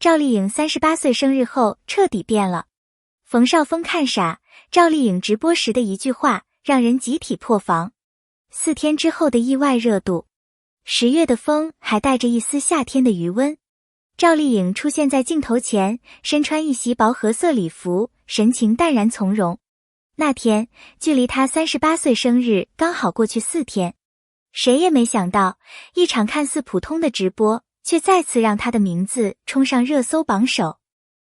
赵丽颖38岁生日后彻底变了。冯绍峰看傻，赵丽颖直播时的一句话让人集体破防。4天之后的意外热度，10月的风还带着一丝夏天的余温。赵丽颖出现在镜头前，身穿一袭薄荷色礼服，神情淡然从容。那天，距离她38岁生日刚好过去4天。谁也没想到，一场看似普通的直播，却再次让她的名字冲上热搜榜首。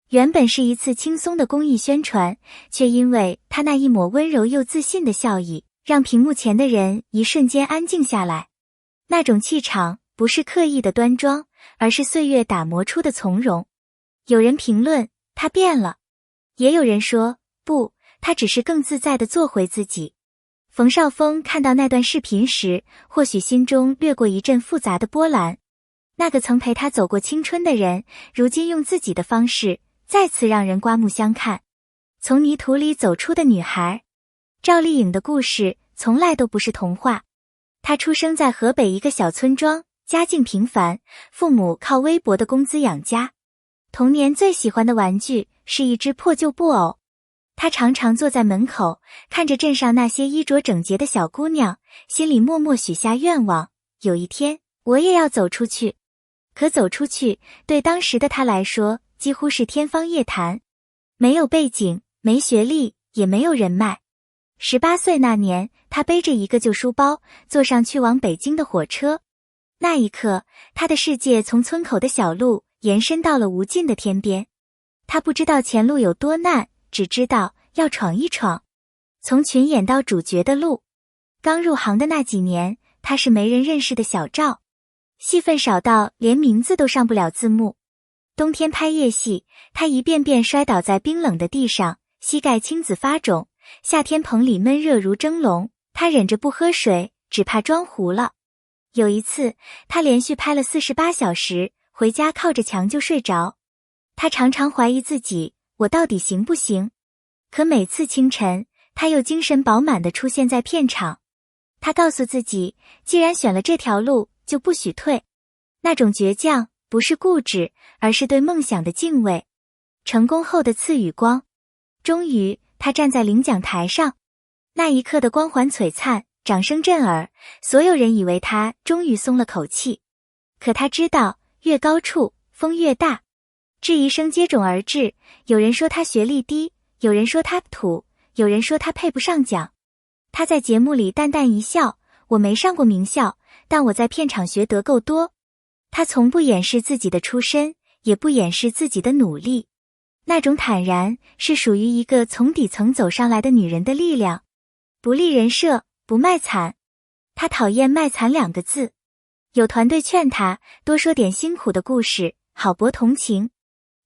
原本是一次轻松的公益宣传，却因为她那一抹温柔又自信的笑意，让屏幕前的人一瞬间安静下来。那种气场不是刻意的端庄，而是岁月打磨出的从容。有人评论她变了，也有人说不，她只是更自在地做回自己。冯绍峰看到那段视频时，或许心中掠过一阵复杂的波澜。那个曾陪他走过青春的人，如今用自己的方式再次让人刮目相看。从泥土里走出的女孩，赵丽颖的故事从来都不是童话。她出生在河北一个小村庄，家境平凡，父母靠微薄的工资养家。童年最喜欢的玩具是一只破旧布偶。她常常坐在门口，看着镇上那些衣着整洁的小姑娘，心里默默许下愿望，有一天我也要走出去。可走出去，对当时的她来说，几乎是天方夜谭。没有背景，没学历，也没有人脉。18岁那年，她背着一个旧书包，坐上去往北京的火车。那一刻，她的世界从村口的小路延伸到了无尽的天边。她不知道前路有多难，只知道要闯一闯。从群演到主角的路，刚入行的那几年，她是没人认识的小赵，戏份少到连名字都上不了字幕。冬天拍夜戏，她一遍遍摔倒在冰冷的地上，膝盖青紫发肿。夏天棚里闷热如蒸笼，她忍着不喝水，只怕装糊了。有一次，她连续拍了48小时，回家靠着墙就睡着。她常常怀疑自己，我到底行不行？可每次清晨，她又精神饱满地出现在片场。她告诉自己，既然选了这条路，就不许退。那种倔强不是固执，而是对梦想的敬畏。成功后的赐予光。终于，她站在领奖台上，那一刻的光环璀璨，掌声震耳，所有人以为她终于松了口气。可她知道，越高处，风越大。质疑声接踵而至，有人说她学历低，有人说她土，有人说她配不上奖。她在节目里淡淡一笑，我没上过名校，但我在片场学得够多。她从不掩饰自己的出身，也不掩饰自己的努力。那种坦然，是属于一个从底层走上来的女人的力量。不立人设，不卖惨。她讨厌卖惨2个字。有团队劝她多说点辛苦的故事，好博同情。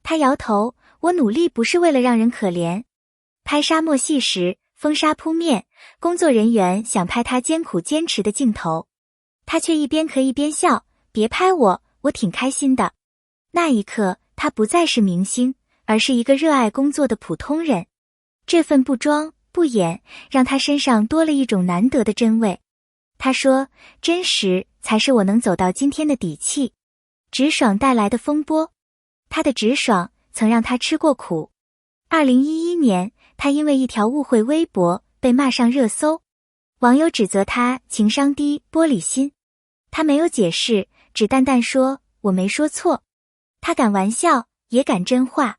她摇头，我努力不是为了让人可怜。拍沙漠戏时，风沙扑面，工作人员想拍她艰苦坚持的镜头，她却一边咳一边笑，别拍我，我挺开心的。那一刻，她不再是明星，而是一个热爱工作的普通人。这份不装不掩，让她身上多了一种难得的真味。她说，真实才是我能走到今天的底气。直爽带来的风波，她的直爽曾让她吃过苦。2011年，她因为一条误会微博被骂上热搜，网友指责她情商低、玻璃心。她没有解释，只淡淡说，我没说错。她敢玩笑，也敢真话。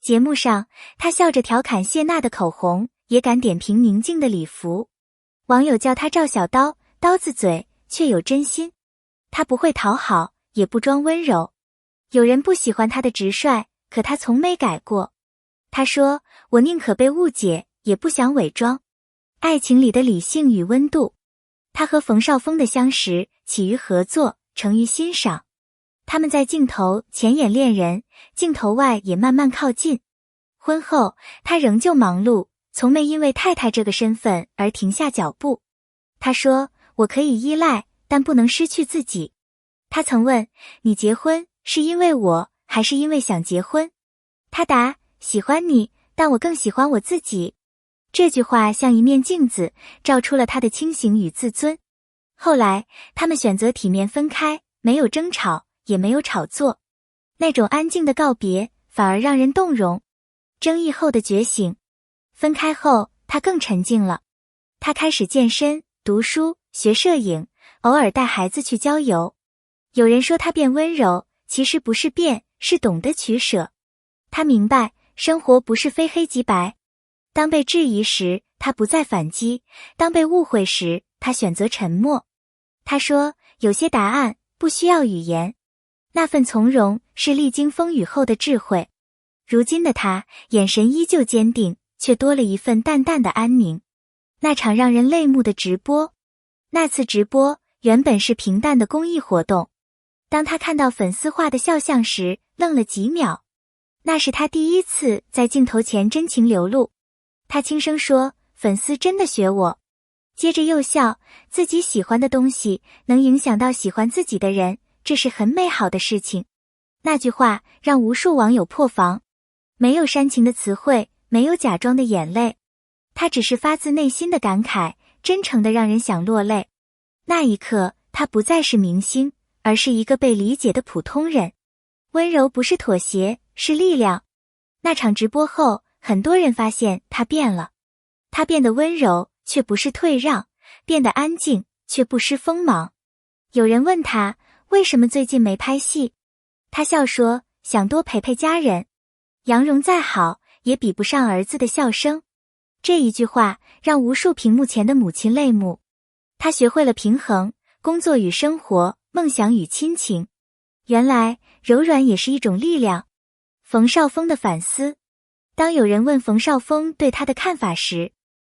节目上，她笑着调侃谢娜的口红，也敢点评宁静的礼服。网友叫她赵小刀，刀子嘴，却有真心。她不会讨好，也不装温柔。有人不喜欢她的直率，可她从没改过。她说，我宁可被误解，也不想伪装。爱情里的理性与温度。她和冯绍峰的相识，起于合作，成于欣赏。他们在镜头前演恋人，镜头外也慢慢靠近。婚后，他仍旧忙碌，从没因为太太这个身份而停下脚步。他说，我可以依赖，但不能失去自己。他曾问，你结婚是因为我，还是因为想结婚？他答，喜欢你，但我更喜欢我自己。这句话像一面镜子，照出了他的清醒与自尊。后来，他们选择体面分开，没有争吵，也没有炒作。那种安静的告别反而让人动容。争议后的觉醒，分开后他更沉静了。他开始健身、读书、学摄影，偶尔带孩子去郊游。有人说他变温柔，其实不是变，是懂得取舍。他明白，生活不是非黑即白。当被质疑时，他不再反击；当被误会时，他选择沉默。他说，有些答案不需要语言。那份从容是历经风雨后的智慧。如今的他，眼神依旧坚定，却多了一份淡淡的安宁。那场让人泪目的直播，那次直播原本是平淡的公益活动。当他看到粉丝画的肖像时，愣了几秒。那是他第一次在镜头前真情流露。他轻声说，粉丝真的学我。接着又笑，自己喜欢的东西能影响到喜欢自己的人，这是很美好的事情。那句话让无数网友破防。没有煽情的词汇，没有假装的眼泪，他只是发自内心的感慨，真诚的让人想落泪。那一刻，他不再是明星，而是一个被理解的普通人。温柔不是妥协，是力量。那场直播后，很多人发现他变了。他变得温柔，却不是退让；变得安静，却不失锋芒。有人问他，为什么最近没拍戏？他笑说，想多陪陪家人。杨蓉再好，也比不上儿子的笑声。这一句话让无数屏幕前的母亲泪目。他学会了平衡，工作与生活，梦想与亲情。原来柔软也是一种力量。冯绍峰的反思。当有人问冯绍峰对他的看法时，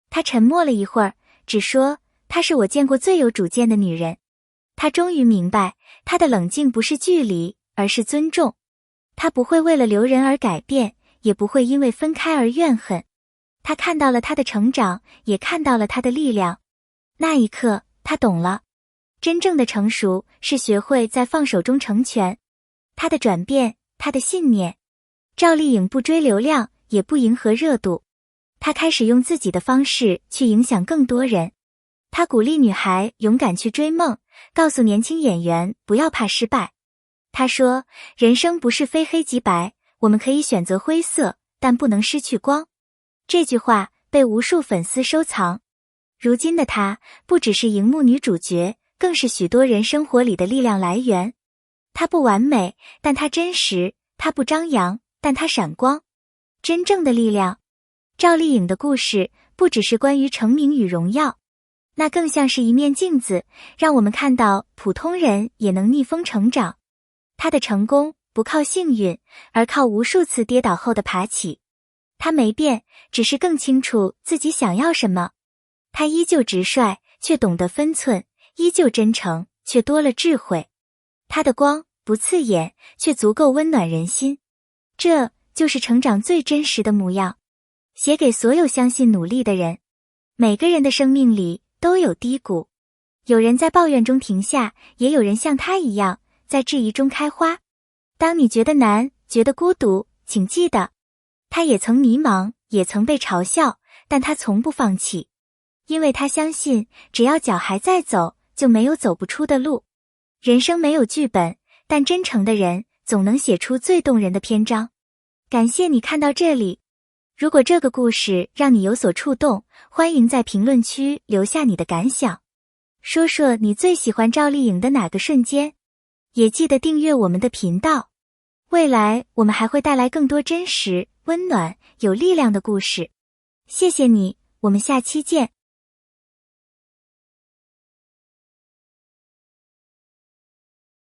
他沉默了一会儿，只说她是我见过最有主见的女人。他终于明白，他的冷静不是距离，而是尊重。他不会为了留人而改变，也不会因为分开而怨恨。他看到了他的成长，也看到了他的力量。那一刻，他懂了，真正的成熟是学会在放手中成全。他的转变，他的信念。赵丽颖不追流量，也不迎合热度。她开始用自己的方式去影响更多人。她鼓励女孩勇敢去追梦，告诉年轻演员不要怕失败。她说，人生不是非黑即白，我们可以选择灰色，但不能失去光。这句话被无数粉丝收藏。如今的她，不只是荧幕女主角，更是许多人生活里的力量来源。她不完美，但她真实；她不张扬，但她闪光。真正的力量。赵丽颖的故事不只是关于成名与荣耀，那更像是一面镜子，让我们看到普通人也能逆风成长。她的成功不靠幸运，而靠无数次跌倒后的爬起。她没变，只是更清楚自己想要什么。她依旧直率，却懂得分寸；依旧真诚，却多了智慧。她的光不刺眼，却足够温暖人心。这就是成长最真实的模样。写给所有相信努力的人。每个人的生命里都有低谷，有人在抱怨中停下，也有人像他一样在质疑中开花。当你觉得难，觉得孤独，请记得，他也曾迷茫，也曾被嘲笑，但他从不放弃，因为他相信，只要脚还在走，就没有走不出的路。人生没有剧本，但真诚的人总能写出最动人的篇章。感谢你看到这里。如果这个故事让你有所触动，欢迎在评论区留下你的感想，说说你最喜欢赵丽颖的哪个瞬间，也记得订阅我们的频道。未来我们还会带来更多真实、温暖、有力量的故事。谢谢你，我们下期见。